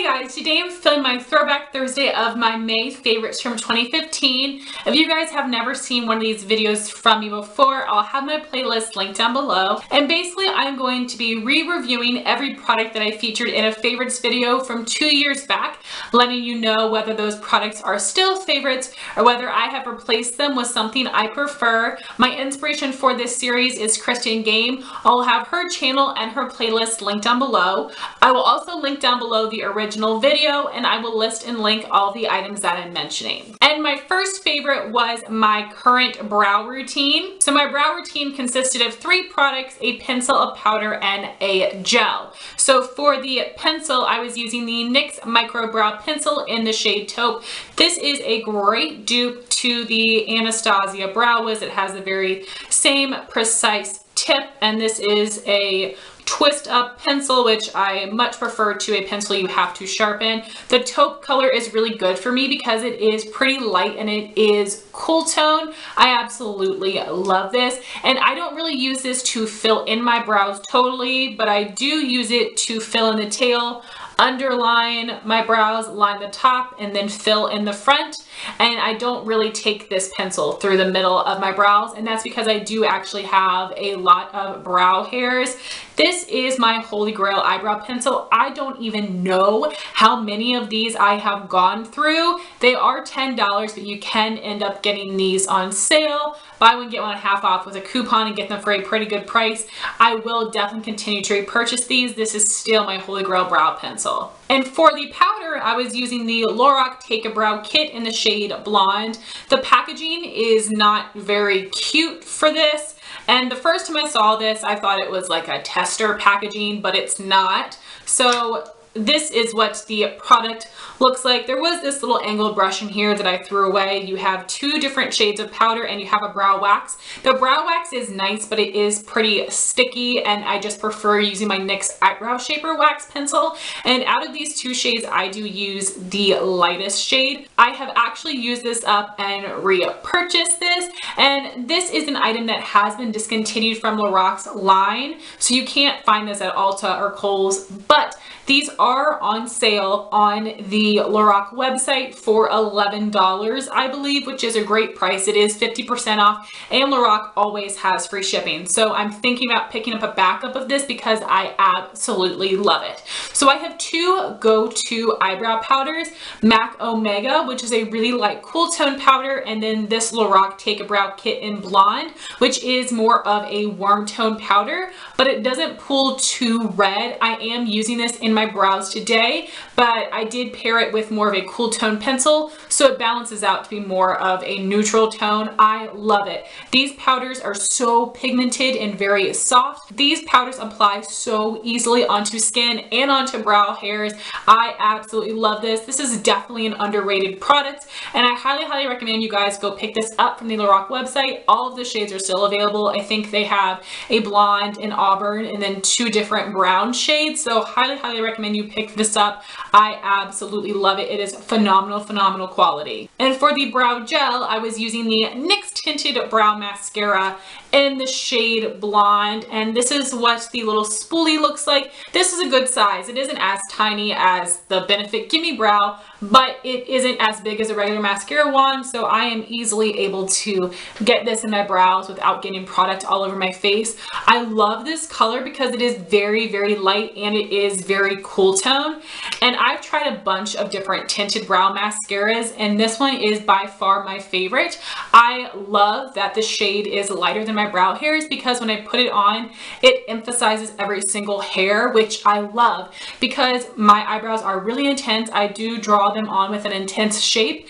guys, today I'm filming my Throwback Thursday of my May favorites from 2015. If you guys have never seen one of these videos from me before, I'll have my playlist linked down below. And basically I'm going to be re-reviewing every product that I featured in a favorites video from 2 years back, letting you know whether those products are still favorites or whether I have replaced them with something I prefer. My inspiration for this series is Kristen Game. I'll have her channel and her playlist linked down below. I will also link down below the original video, and I will list and link all the items that I'm mentioning. And my first favorite was my current brow routine. So my brow routine consisted of 3 products, a pencil, a powder, and a gel. So for the pencil, I was using the NYX Micro Brow Pencil in the shade Taupe. This is a great dupe to the Anastasia Brow Wiz. It has the very same precise tip, and this is a twist up pencil, which I much prefer to a pencil you have to sharpen. The taupe color is really good for me because it is pretty light and it is cool tone. I absolutely love this, and I don't really use this to fill in my brows totally, but I do use it to fill in the tail, underline my brows, line the top, and then fill in the front. And I don't really take this pencil through the middle of my brows, and that's because I do actually have a lot of brow hairs. This is my holy grail eyebrow pencil. I don't even know how many of these I have gone through. They are $10, but you can end up getting these on sale. Buy one, get one half off with a coupon and get them for a pretty good price. I will definitely continue to repurchase these. This is still my holy grail brow pencil. And for the powder, I was using the Lorac Take a Brow Kit in the shade Blonde. The packaging is not very cute for this. And the first time I saw this, I thought it was like a tester packaging, but it's not. So this is what the product looks like. There was this little angled brush in here that I threw away. You have 2 different shades of powder and you have a brow wax. The brow wax is nice, but it is pretty sticky, and I just prefer using my NYX Eyebrow Shaper Wax Pencil. And out of these 2 shades, I do use the lightest shade. I have actually used this up and repurchased this, and this is an item that has been discontinued from Lorac's line, so you can't find this at Ulta or Kohl's, but these are on sale on the Lorac website for $11, I believe, which is a great price. It is 50% off, and Lorac always has free shipping. So I'm thinking about picking up a backup of this because I absolutely love it. So I have 2 go-to eyebrow powders, MAC Omega, which is a really light cool tone powder, and then this Lorac Take a Brow Kit in Blonde, which is more of a warm tone powder, but it doesn't pull too red. I am using this in my brows today, but I did pair it with more of a cool tone pencil, so it balances out to be more of a neutral tone. I love it. These powders are so pigmented and very soft. These powders apply so easily onto skin and onto brow hairs. I absolutely love this. This is definitely an underrated product, and I highly recommend you guys go pick this up from the Lorac website. All of the shades are still available. I think they have a blonde, an auburn, and then 2 different brown shades, so highly recommend you pick this up. I absolutely love it. It is phenomenal quality. And for the brow gel, I was using the NYX Tinted Brow Mascara in the shade Blonde, and this is what the little spoolie looks like. This is a good size. It isn't as tiny as the Benefit Gimme Brow, but it isn't as big as a regular mascara wand, so I am easily able to get this in my brows without getting product all over my face. I love this color because it is very light and it is very cool tone. And I've tried a bunch of different tinted brow mascaras, and this one is by far my favorite. I love that the shade is lighter than my brow hairs because when I put it on, it emphasizes every single hair, which I love because my eyebrows are really intense. I do draw them on with an intense shape,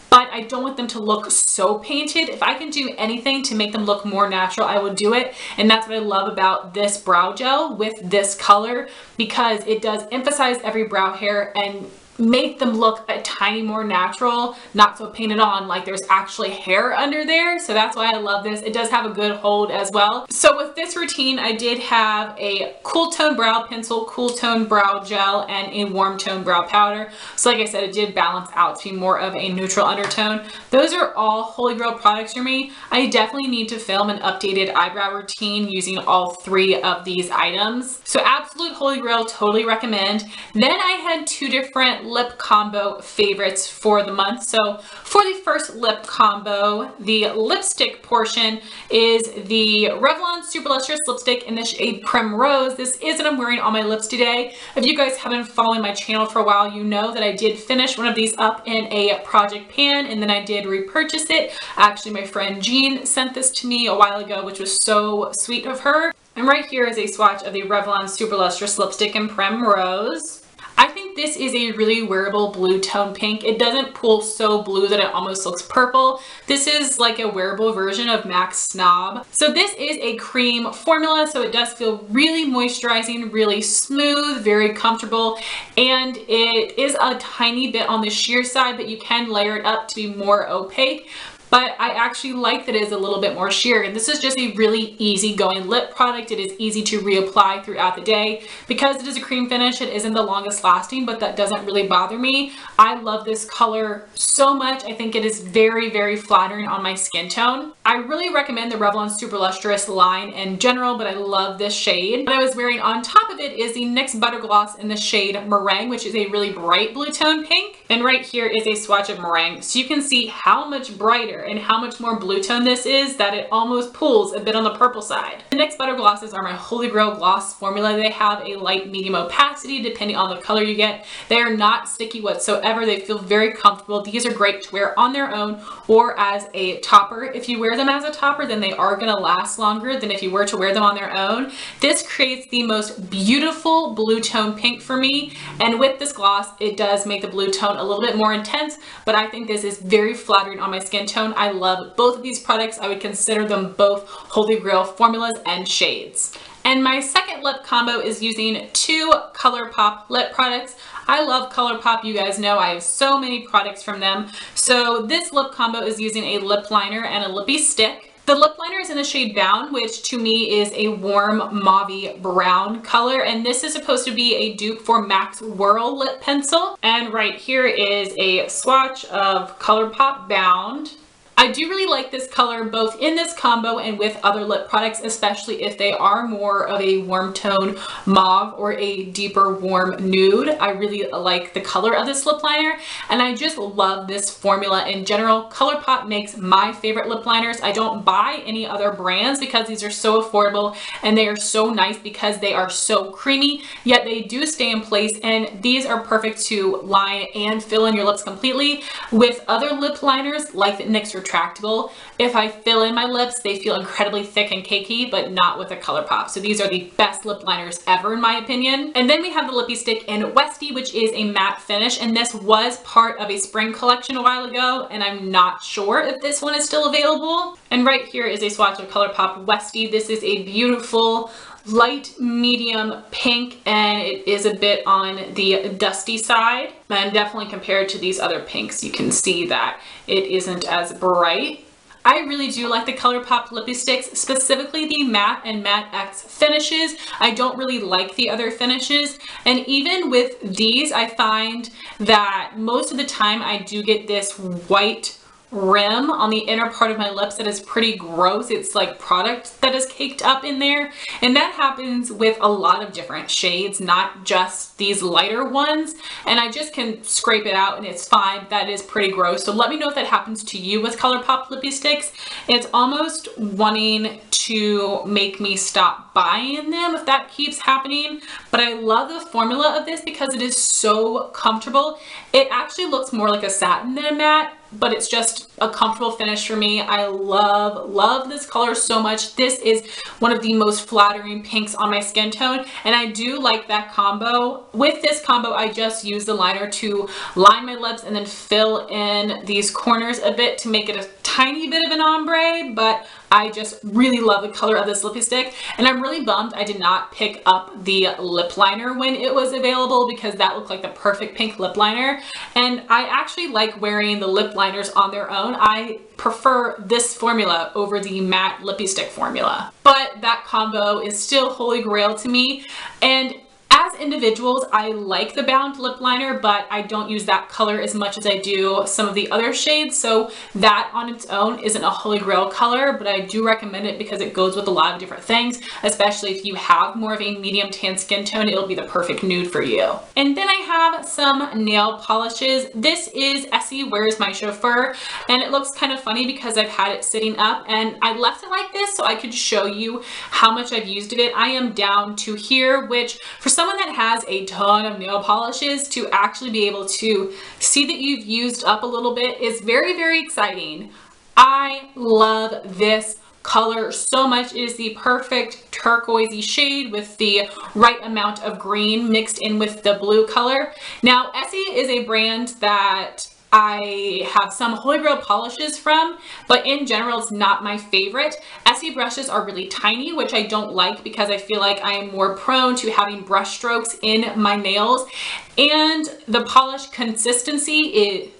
but I don't want them to look so painted. If I can do anything to make them look more natural, I will do it. And that's what I love about this brow gel with this color, because it does emphasize every brow hair and make them look a tiny more natural, not so painted on like there's actually hair under there. So that's why I love this. It does have a good hold as well. So with this routine, I did have a cool tone brow pencil, cool tone brow gel, and a warm tone brow powder. So like I said, it did balance out to be more of a neutral undertone. Those are all holy grail products for me. I definitely need to film an updated eyebrow routine using all 3 of these items. So absolute holy grail, totally recommend. Then I had 2 different lip combo favorites for the month. So for the first lip combo, the lipstick portion is the Revlon Super Lustrous lipstick in the shade Primrose. This is what I'm wearing on my lips today. If you guys have been following my channel for a while, you know that I did finish one of these up in a project pan, and then I did repurchase it. Actually, my friend Jean sent this to me a while ago, which was so sweet of her. And right here is a swatch of the Revlon Super Lustrous lipstick in Primrose. I think this is a really wearable blue tone pink. It doesn't pull so blue that it almost looks purple. This is like a wearable version of MAC Snob. So this is a cream formula, so it does feel really moisturizing, really smooth, very comfortable, and it is a tiny bit on the sheer side, but you can layer it up to be more opaque. But I actually like that it is a little bit more sheer, and this is just a really easy going lip product. It is easy to reapply throughout the day. Because it is a cream finish, it isn't the longest lasting, but that doesn't really bother me. I love this color so much. I think it is very, very flattering on my skin tone. I really recommend the Revlon Super Lustrous line in general, but I love this shade. What I was wearing on top of it is the NYX Butter Gloss in the shade Merengue, which is a really bright blue tone pink. And right here is a swatch of Merengue. So you can see how much brighter and how much more blue tone this is that it almost pulls a bit on the purple side. The NYX Butter Glosses are my holy grail gloss formula. They have a light medium opacity depending on the color you get. They are not sticky whatsoever. They feel very comfortable. These are great to wear on their own or as a topper. If you wear them as a topper, then they are going to last longer than if you were to wear them on their own. This creates the most beautiful blue tone pink for me, and with this gloss it does make the blue tone a little bit more intense, but I think this is very flattering on my skin tone. I love both of these products. I would consider them both holy grail formulas and shades. And my second lip combo is using 2 ColourPop lip products. I love ColourPop. You guys know I have so many products from them. So this lip combo is using a lip liner and a Lippie stick. The lip liner is in the shade Bound, which to me is a warm mauvey brown color, and this is supposed to be a dupe for MAC's Whirl lip pencil. And right here is a swatch of ColourPop Bound. I do really like this color both in this combo and with other lip products, especially if they are more of a warm tone mauve or a deeper warm nude. I really like the color of this lip liner, and I just love this formula in general. ColourPop makes my favorite lip liners. I don't buy any other brands because these are so affordable and they are so nice because they are so creamy, yet they do stay in place, and these are perfect to line and fill in your lips completely. With other lip liners like the NYX Retractable, if I fill in my lips, they feel incredibly thick and cakey, but not with a ColourPop. So these are the best lip liners ever in my opinion. And then we have the Lippie stick in Westie, which is a matte finish, and this was part of a spring collection a while ago, and I'm not sure if this one is still available. And right here is a swatch of ColourPop Westie. This is a beautiful light medium pink, and it is a bit on the dusty side, and definitely compared to these other pinks you can see that it isn't as bright. I really do like the ColourPop Lippie sticks, specifically the matte and matte X finishes. I don't really like the other finishes, and even with these I find that most of the time I do get this white rim on the inner part of my lips that is pretty gross. It's like product that is caked up in there, and that happens with a lot of different shades, not just these lighter ones, and I just can scrape it out and it's fine. That is pretty gross. So let me know if that happens to you with ColourPop Lippie sticks. It's almost wanting to make me stop buying them if that keeps happening, but I love the formula of this because it is so comfortable. It actually looks more like a satin than a matte, but it's just a comfortable finish for me. I love this color so much. This is one of the most flattering pinks on my skin tone, and I do like that combo. With this combo, I just use the liner to line my lips and then fill in these corners a bit to make it a tiny bit of an ombre, but I just really love the color of this lipstick, and I'm really bummed I did not pick up the lip liner when it was available because that looked like the perfect pink lip liner, and I actually like wearing the lip liners on their own. I prefer this formula over the matte Lippie stick formula, but that combo is still holy grail to me. And as individuals, I like the Bound lip liner, but I don't use that color as much as I do some of the other shades, so that on its own isn't a holy grail color, but I do recommend it because it goes with a lot of different things, especially if you have more of a medium tan skin tone, it'll be the perfect nude for you. And then I have some nail polishes. This is Essie Where's My Chauffeur, and it looks kind of funny because I've had it sitting up, and I left it like this so I could show you how much I've used of it. I am down to here, which for someone that has a ton of nail polishes, to actually be able to see that you've used up a little bit is very exciting. I love this color so much. It is the perfect turquoisey shade with the right amount of green mixed in with the blue color. Now, Essie is a brand that I have some holy grail polishes from, but in general it's not my favorite. Essie brushes are really tiny, which I don't like because I feel like I am more prone to having brush strokes in my nails, and the polish consistency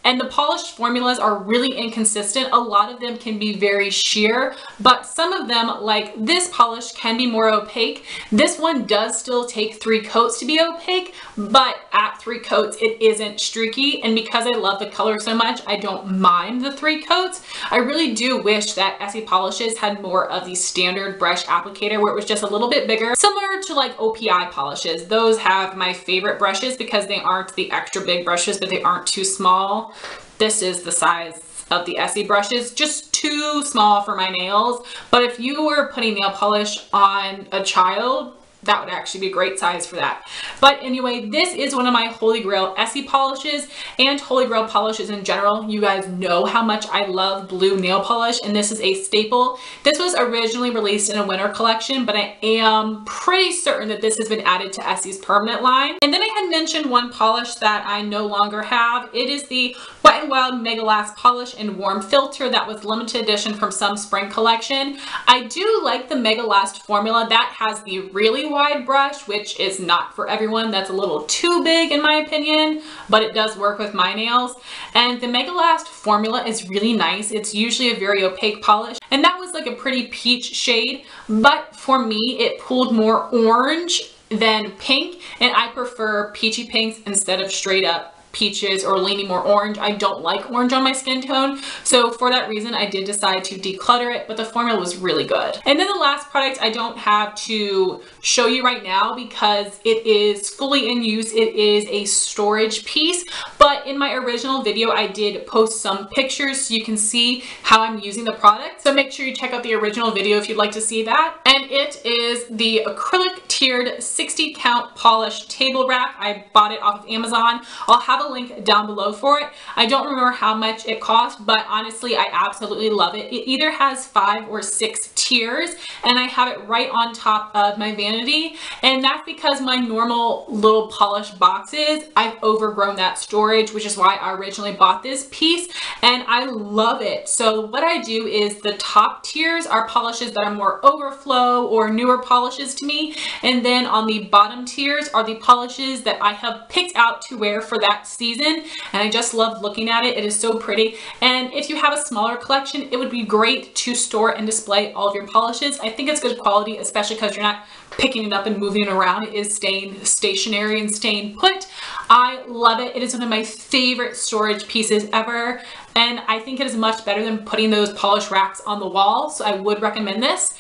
and the polished formulas are really inconsistent. A lot of them can be very sheer, but some of them, like this polish, can be more opaque. This one does still take 3 coats to be opaque, but at 3 coats it isn't streaky, and because I love the color so much, I don't mind the 3 coats. I really do wish that Essie polishes had more of the standard brush applicator where it was just a little bit bigger, similar to like OPI polishes. Those have my favorite brushes because they aren't the extra big brushes, but they aren't too small. This is the size of the Essie brushes, just too small for my nails, but if you were putting nail polish on a child, that would actually be a great size for that. But anyway, this is one of my holy grail Essie polishes and holy grail polishes in general. You guys know how much I love blue nail polish, and this is a staple. This was originally released in a winter collection, but I am pretty certain that this has been added to Essie's permanent line. And then I had mentioned one polish that I no longer have. It is the Wet n Wild Mega Last Polish in Warm Filter that was limited edition from some spring collection. I do like the Mega Last formula. That has the really wide brush, which is not for everyone. That's a little too big in my opinion, but it does work with my nails. And the Mega Last formula is really nice. It's usually a very opaque polish, and that was like a pretty peach shade, but for me it pulled more orange than pink, and I prefer peachy pinks instead of straight up peaches or leaning more orange. I don't like orange on my skin tone, so for that reason I did decide to declutter it, but the formula was really good. And then the last product I don't have to show you right now because it is fully in use. It is a storage piece, but in my original video I did post some pictures so you can see how I'm using the product, so make sure you check out the original video if you'd like to see that. And it is the Acrylic tiered 60 count polish table rack. I bought it off of Amazon. I'll have a link down below for it. I don't remember how much it cost, but honestly I absolutely love it. It either has 5 or 6 tiers, and I have it right on top of my vanity, and that's because my normal little polish boxes, I've overgrown that storage, which is why I originally bought this piece, and I love it. So what I do is the top tiers are polishes that are more overflow or newer polishes to me, and then on the bottom tiers are the polishes that I have picked out to wear for that season, and I just love looking at it. It is so pretty, and if you have a smaller collection, it would be great to store and display all of your polishes. I think it's good quality, especially because you're not picking it up and moving it around. It is staying stationary and staying put. I love it. It is one of my favorite storage pieces ever, and I think it is much better than putting those polish racks on the wall, so I would recommend this.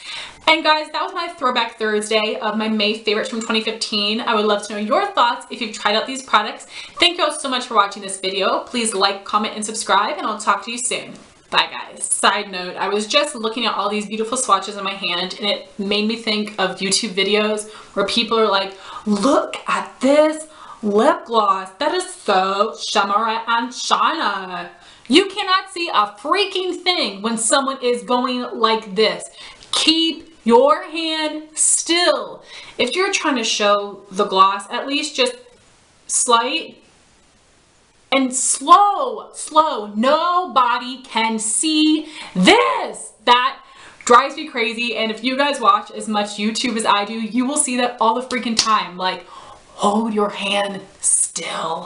And guys, that was my Throwback Thursday of my May favorites from 2015. I would love to know your thoughts if you've tried out these products. Thank you all so much for watching this video. Please like, comment, and subscribe, and I'll talk to you soon. Bye guys. Side note, I was just looking at all these beautiful swatches in my hand, and it made me think of YouTube videos where people are like, look at this lip gloss. That is so shimmery and shiny. You cannot see a freaking thing when someone is going like this. Keep your hand still. If you're trying to show the gloss, at least just slight and slow. Nobody can see this. That drives me crazy. And if you guys watch as much YouTube as I do, you will see that all the freaking time. Like, hold your hand still.